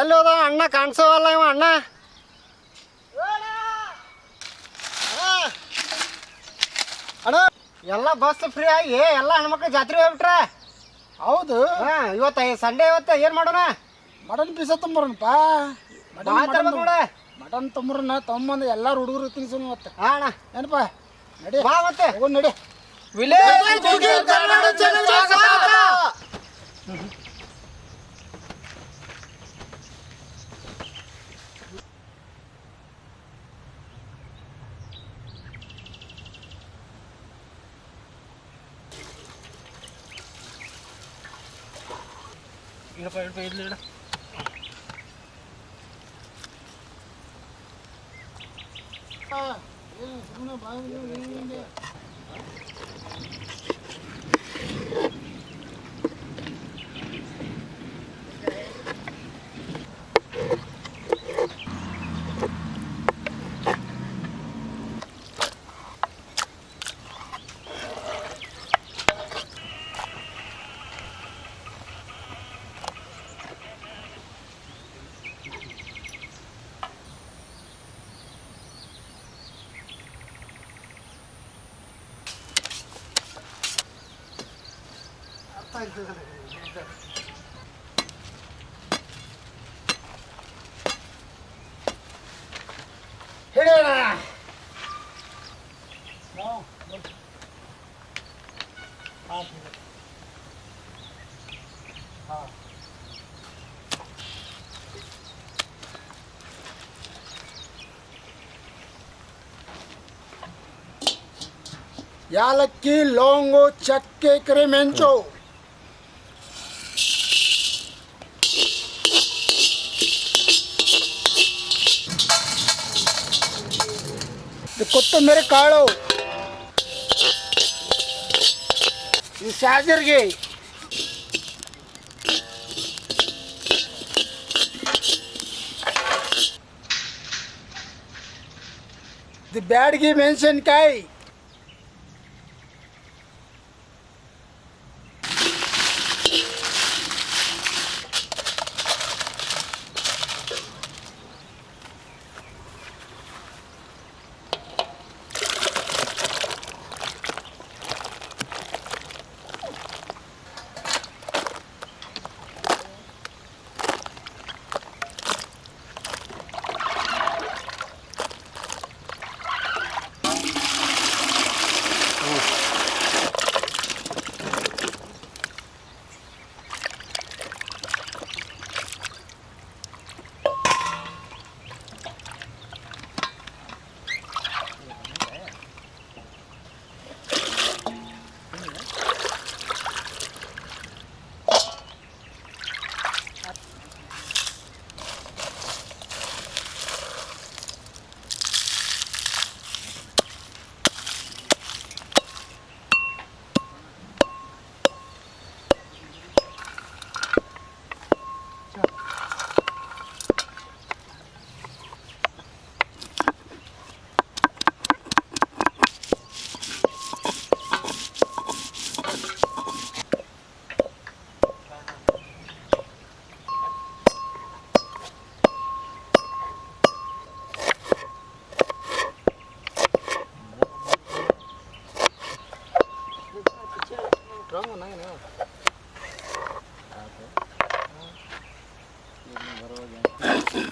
ಎಲ್ಲೋದ ಅಣ್ಣ ಕಾಣಿಸೋವಲ್ಲ ಇವ ಅಣ್ಣ. ಅಣ್ಣ ಎಲ್ಲ ಬಸ್ ಫ್ರೀ ಆಗಿ ಎಲ್ಲ ಹೆಣ್ಮಕ್ಳು ಜಾತ್ರೆ ಹೋಗ್ಬಿಟ್ರೆ. ಹೌದು. ಇವತ್ತು ಸಂಡೇ ಇವತ್ತು ಏನು ಮಾಡೋಣ? ಮಟನ್ ಪೀಸ ತೊಂಬರನಪ್ಪ. ಮಟನ್ ತೊಂಬರನ ತೊಂಬಂದು ಎಲ್ಲಾರು ಹುಡುಗರು ತಿನ್ಸೋನು ಇವತ್ತು. ಅಣ್ಣ ಏನಪ್ಪ ನಡಿ ಬಾ ಮತ್ತೆ ಹೋಗೋಣ ನಡಿ. ಇಡಪ್ಪ ಹಿಡಿಯೋಣ. ಯಾಲಕ್ಕಿ, ಲವಂಗು, ಚಕ್ಕೆ, ಕರಿಮೆಣಸು, ಕೊತ್ತಂಬರಿ ಕಾಳು, ಈ ಸಾಜರ್ಗೆ, ಇದು ಬ್ಯಾಡಗಿ ಮೆಣಸಿನ್ಕಾಯಿ,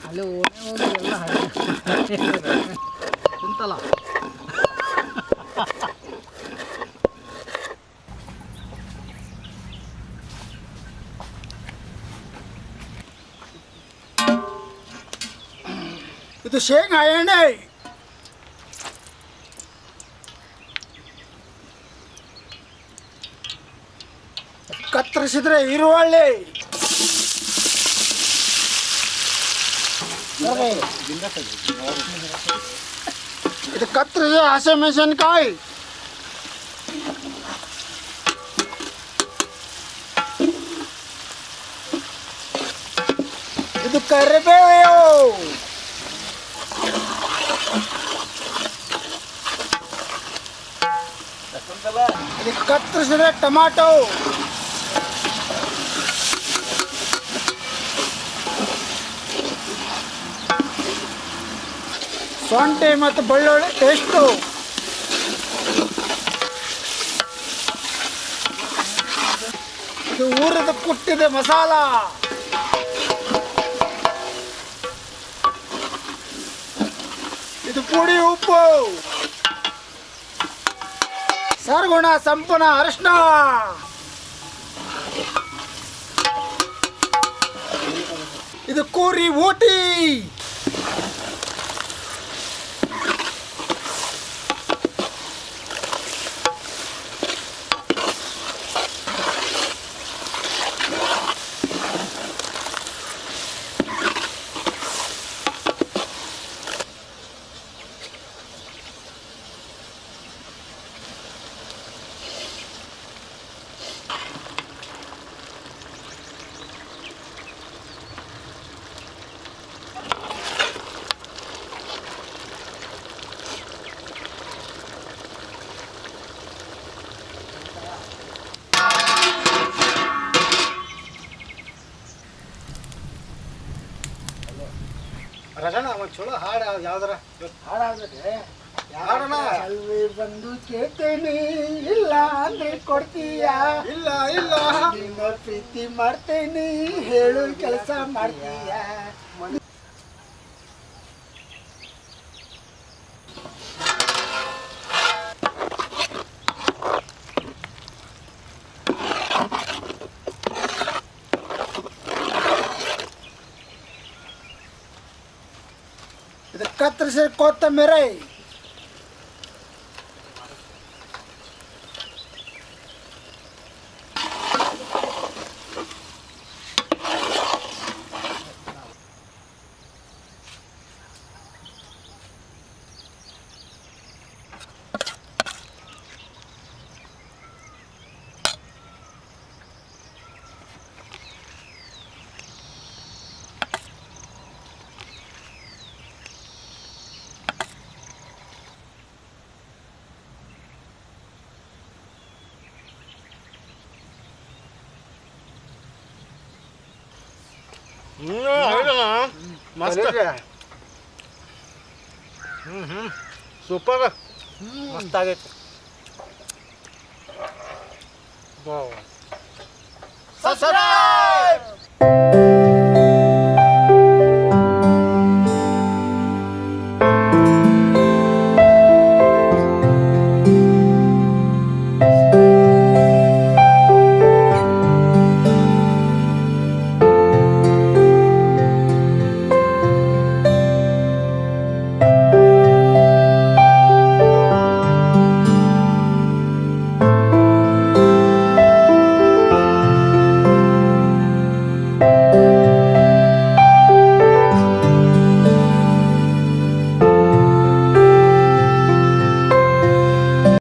ಅಲ್ಲಿ ಓಣೆ ಹೋಗಿ ಎಲ್ಲ ಕುಂತಲ್ಲ. ಇದು ಶೇಂಗಾ ಎಣ್ಣೆ, ಕತ್ತರಿಸಿದ್ರೆ ಈರುಳ್ಳಿ, ಇದು ಕತ್ತರಿಸಿ ಹಸಿಮೆಣಸಿನಕಾಯಿ, ಇದು ಕರಿಬೇವು, ಇದಕ್ಕೆ ಕತ್ತರಿಸಿದ ಟೊಮಾಟೊ, ಸೊಂಟೆ ಮತ್ತು ಬೆಳ್ಳುಳ್ಳಿ ಪೇಸ್ಟು, ಇದು ಊರದ ಕುಟ್ಟಿದ ಮಸಾಲ, ಇದು ಪುಡಿ ಉಪ್ಪು, ಸರ್ಗುಣ ಸಂಪೂರ್ಣ ಅರಿಶಿನ, ಇದು ಕೂರಿ ಊಟಿ, ರಜಣ್ಣ ಒಂದು ಚಲೋ ಹಾಡು ಯಾವ್ದಾರ ಹಾಡಾದ್ರೆ ಹಾಡೋಣ. ಅಲ್ವೇ ಬಂದು ಕೇಳ್ತೇನೆ, ಇಲ್ಲ ಅಂದ್ರೆ ಕೊಡ್ತೀಯ, ಇಲ್ಲ ಇಲ್ಲ ನಿಮ್ಮ ಪ್ರೀತಿ ಮಾಡ್ತೇನೆ, ಹೇಳು ಕೆಲಸ ಮಾಡ್ತೀಯ. ಇದು ಕತ್ತರಿಸಿದ ಕೊತ್ತಂಬರಿ, ಮಸ್ತ್ ಸೂಪರ್ ಮಸ್ತ್ ಆಗೈತಿ. ಸಬ್ಸ್ಕ್ರೈಬ್